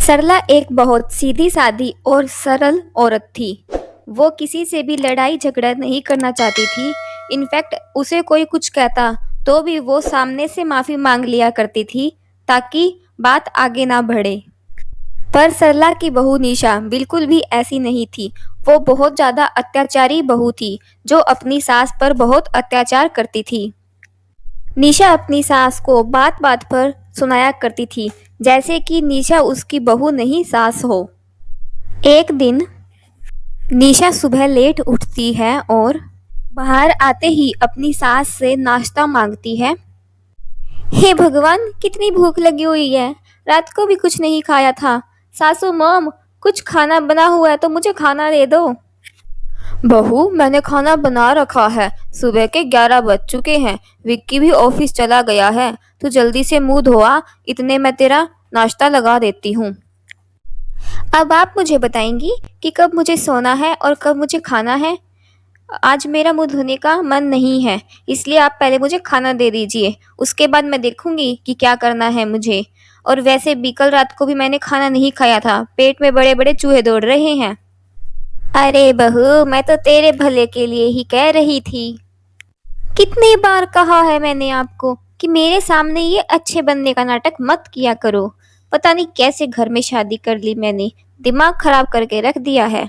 सरला एक बहुत सीधी सादी और सरल औरत थी। वो किसी से भी लड़ाई झगड़ा नहीं करना चाहती थी। इनफैक्ट उसे कोई कुछ कहता तो भी वो सामने से माफी मांग लिया करती थी ताकि बात आगे ना बढ़े। पर सरला की बहू निशा बिल्कुल भी ऐसी नहीं थी। वो बहुत ज्यादा अत्याचारी बहू थी जो अपनी सास पर बहुत अत्याचार करती थी। निशा अपनी सास को बात बात पर सुनाया करती थी, जैसे कि निशा उसकी बहू नहीं सास हो। एक दिन निशा सुबह लेट उठती है और बाहर आते ही अपनी सास से नाश्ता मांगती है। हे भगवान, कितनी भूख लगी हुई है। रात को भी कुछ नहीं खाया था। सासू मॉम, कुछ खाना बना हुआ है तो मुझे खाना दे दो। बहू, मैंने खाना बना रखा है। सुबह के 11 बज चुके हैं। विक्की भी ऑफिस चला गया है। तू जल्दी से मुंह धोआ, इतने में तेरा नाश्ता लगा देती हूँ। अब आप मुझे बताएंगी कि कब मुझे सोना है और कब मुझे खाना है। आज मेरा मुंह धोने का मन नहीं है, इसलिए आप पहले मुझे खाना दे दीजिए। उसके बाद मैं देखूंगी कि क्या करना है मुझे। और वैसे भी कल रात को भी मैंने खाना नहीं खाया था। पेट में बड़े बड़े चूहे दौड़ रहे हैं। अरे बहू, मैं तो तेरे भले के लिए ही कह रही थी। कितनी बार कहा है मैंने आपको कि मेरे सामने ये अच्छे बनने का नाटक मत किया करो। पता नहीं कैसे घर में शादी कर ली मैंने, दिमाग खराब करके रख दिया है।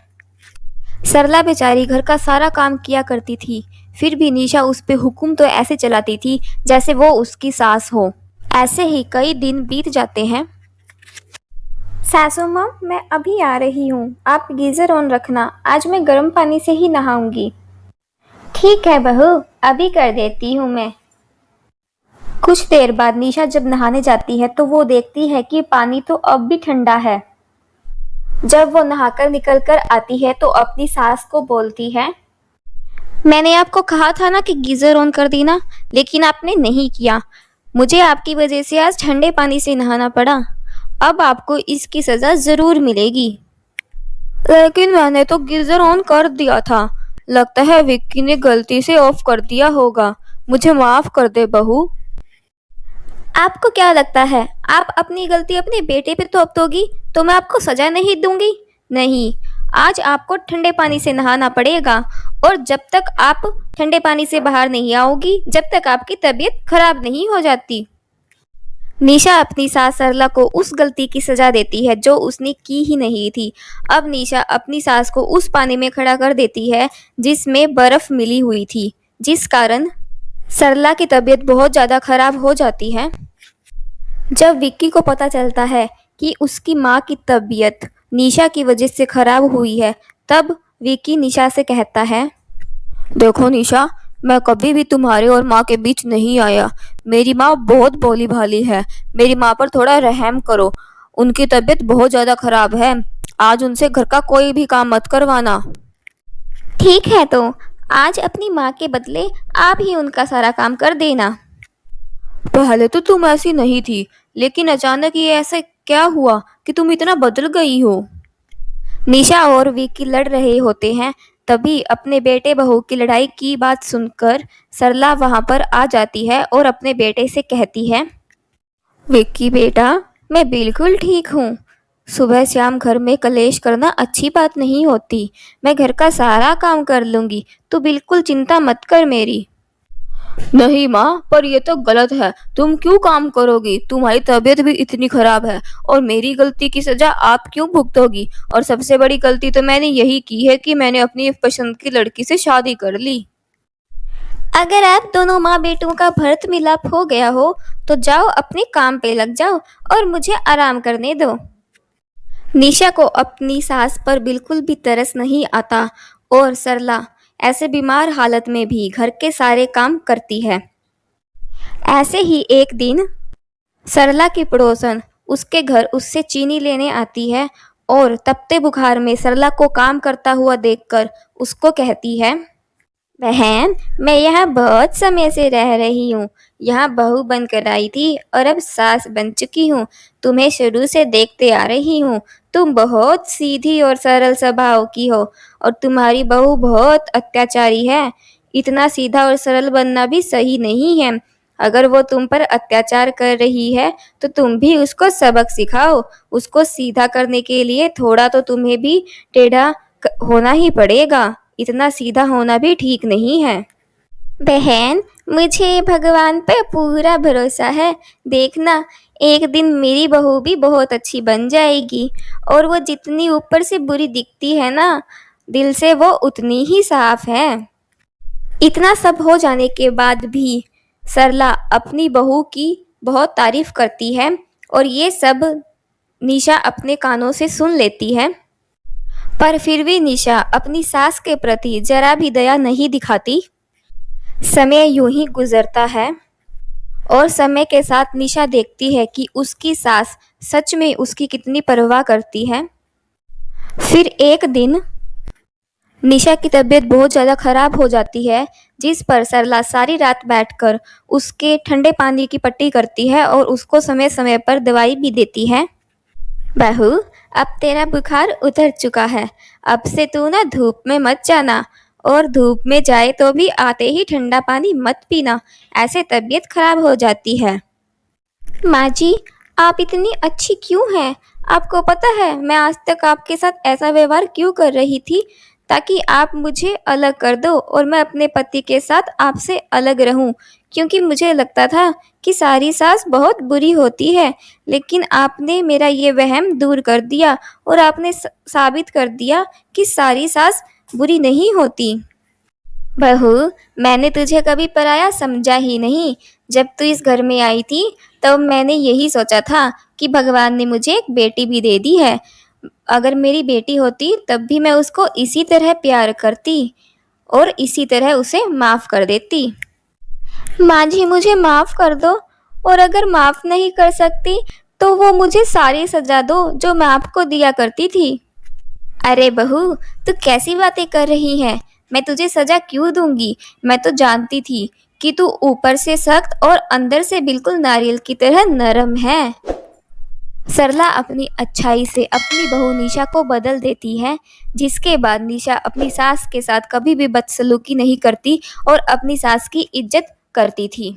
सरला बेचारी घर का सारा काम किया करती थी, फिर भी निशा उस पे हुक्म तो ऐसे चलाती थी जैसे वो उसकी सास हो। ऐसे ही कई दिन बीत जाते हैं। सासू माँ, मैं अभी आ रही हूँ। आप गीजर ऑन रखना, आज मैं गर्म पानी से ही नहाऊंगी। ठीक है बहू, अभी कर देती हूँ मैं। कुछ देर बाद निशा जब नहाने जाती है तो वो देखती है कि पानी तो अब भी ठंडा है। जब वो नहाकर निकल कर आती है तो अपनी सास को बोलती है, मैंने आपको कहा था ना कि गीजर ऑन कर देना, लेकिन आपने नहीं किया। मुझे आपकी वजह से आज ठंडे पानी से नहाना पड़ा। अब आपको इसकी सजा जरूर मिलेगी। लेकिन मैंने तो गीजर ऑन कर दिया था। लगता है विक्की ने गलती से ऑफ कर दिया होगा। मुझे माफ कर दे बहू। आपको क्या लगता है आप अपनी गलती अपने बेटे पे थोपोगी तो मैं आपको सजा नहीं दूंगी? नहीं, आज आपको ठंडे पानी से नहाना पड़ेगा। और जब तक आप ठंडे पानी से बाहर नहीं आओगी, जब तक आपकी तबीयत खराब नहीं हो जाती। निशा अपनी सास सरला को उस गलती की सजा देती है जो उसने की ही नहीं थी। अब निशा अपनी सास को उस पानी में खड़ा कर देती है जिसमें बर्फ मिली हुई थी, जिस कारण सरला की तबीयत बहुत ज्यादा खराब हो जाती है। जब विक्की को पता चलता है कि उसकी माँ की तबीयत निशा की वजह से खराब हुई है, तब विक्की निशा से कहता है, देखो निशा, मैं कभी भी तुम्हारे और माँ के बीच नहीं आया। मेरी माँ बहुत भोली भाली है। मेरी माँ पर थोड़ा रहम करो। उनकी तबीयत बहुत ज्यादा खराब है। आज उनसे घर का कोई भी काम मत करवाना। ठीक है, तो आज अपनी माँ के बदले आप ही उनका सारा काम कर देना। पहले तो तुम ऐसी नहीं थी, लेकिन अचानक ये ऐसे क्या हुआ कि तुम इतना बदल गई हो? निशा और विक्की लड़ रहे होते हैं। तभी अपने बेटे बहू की लड़ाई की बात सुनकर सरला वहां पर आ जाती है और अपने बेटे से कहती है, विक्की बेटा, मैं बिल्कुल ठीक हूँ। सुबह शाम घर में कलेश करना अच्छी बात नहीं होती। मैं घर का सारा काम कर लूंगी, तू बिल्कुल चिंता मत कर मेरी। नहीं माँ, पर ये तो गलत है। तुम क्यों काम करोगी? तुम्हारी तबीयत भी इतनी खराब है और मेरी गलती की सजा आप क्यों भुगतोगी? और सबसे बड़ी गलती तो मैंने यही की है कि मैंने अपनी पसंद की लड़की से शादी कर ली। अगर आप दोनों माँ बेटों का भरत मिलाप हो गया हो तो जाओ अपने काम पे लग जाओ और मुझे आराम करने दो। निशा को अपनी सास पर बिल्कुल भी तरस नहीं आता और सरला ऐसे बीमार हालत में भी घर के सारे काम करती है। ऐसे ही एक दिन सरला की पड़ोसन उसके घर उससे चीनी लेने आती है और तपते बुखार में सरला को काम करता हुआ देखकर उसको कहती है, बहन, मैं यहाँ बहुत समय से रह रही हूँ। यहाँ बहू बनकर आई थी और अब सास बन चुकी हूँ। तुम्हें शुरू से देखते आ रही हूँ। तुम बहुत सीधी और सरल स्वभाव की हो और तुम्हारी बहू बहुत अत्याचारी है। इतना सीधा और सरल बनना भी सही नहीं है। अगर वो तुम पर अत्याचार कर रही है तो तुम भी उसको सबक सिखाओ। उसको सीधा करने के लिए थोड़ा तो तुम्हें भी टेढ़ा होना ही पड़ेगा। इतना सीधा होना भी ठीक नहीं है। बहन, मुझे भगवान पे पूरा भरोसा है। देखना, एक दिन मेरी बहू भी बहुत अच्छी बन जाएगी और वो जितनी ऊपर से बुरी दिखती है ना, दिल से वो उतनी ही साफ है। इतना सब हो जाने के बाद भी सरला अपनी बहू की बहुत तारीफ करती है और ये सब निशा अपने कानों से सुन लेती है। पर फिर भी निशा अपनी सास के प्रति जरा भी दया नहीं दिखाती। समय यूं ही गुजरता है और समय के साथ निशा देखती है कि उसकी सास सच में उसकी कितनी परवाह करती है। फिर एक दिन निशा की तबीयत बहुत ज़्यादा खराब हो जाती है, जिस पर सरला सारी रात बैठकर उसके ठंडे पानी की पट्टी करती है और उसको समय समय पर दवाई भी देती है। बहू, अब तेरा बुखार उतर चुका है। अब से तू ना धूप में मत जाना और धूप में जाए तो भी आते ही ठंडा पानी मत पीना, ऐसे तबीयत खराब हो जाती है। माँ जी, आप इतनी अच्छी क्यों हैं? आपको पता है मैं आज तक आपके साथ ऐसा व्यवहार क्यों कर रही थी? ताकि आप मुझे अलग कर दो और मैं अपने पति के साथ आपसे अलग रहूं, क्योंकि मुझे लगता था कि सारी सास बहुत बुरी होती है। लेकिन आपने मेरा ये वहम दूर कर दिया और आपने साबित कर दिया कि सारी सास बुरी नहीं होती। बहू, मैंने तुझे कभी पराया समझा ही नहीं। जब तू इस घर में आई थी तब मैंने यही सोचा था कि भगवान ने मुझे एक बेटी भी दे दी है। अगर मेरी बेटी होती तब भी मैं उसको इसी तरह प्यार करती और इसी तरह उसे माफ़ कर देती। माँ जी, मुझे माफ़ कर दो, और अगर माफ़ नहीं कर सकती तो वो मुझे सारी सज़ा दो जो मैं आपको दिया करती थी। अरे बहू, तू कैसी बातें कर रही है? मैं तुझे सजा क्यों दूंगी? मैं तो जानती थी कि तू ऊपर से सख्त और अंदर से बिल्कुल नारियल की तरह नरम है। सरला अपनी अच्छाई से अपनी बहू निशा को बदल देती है, जिसके बाद निशा अपनी सास के साथ कभी भी बदसलूकी नहीं करती और अपनी सास की इज्जत करती थी।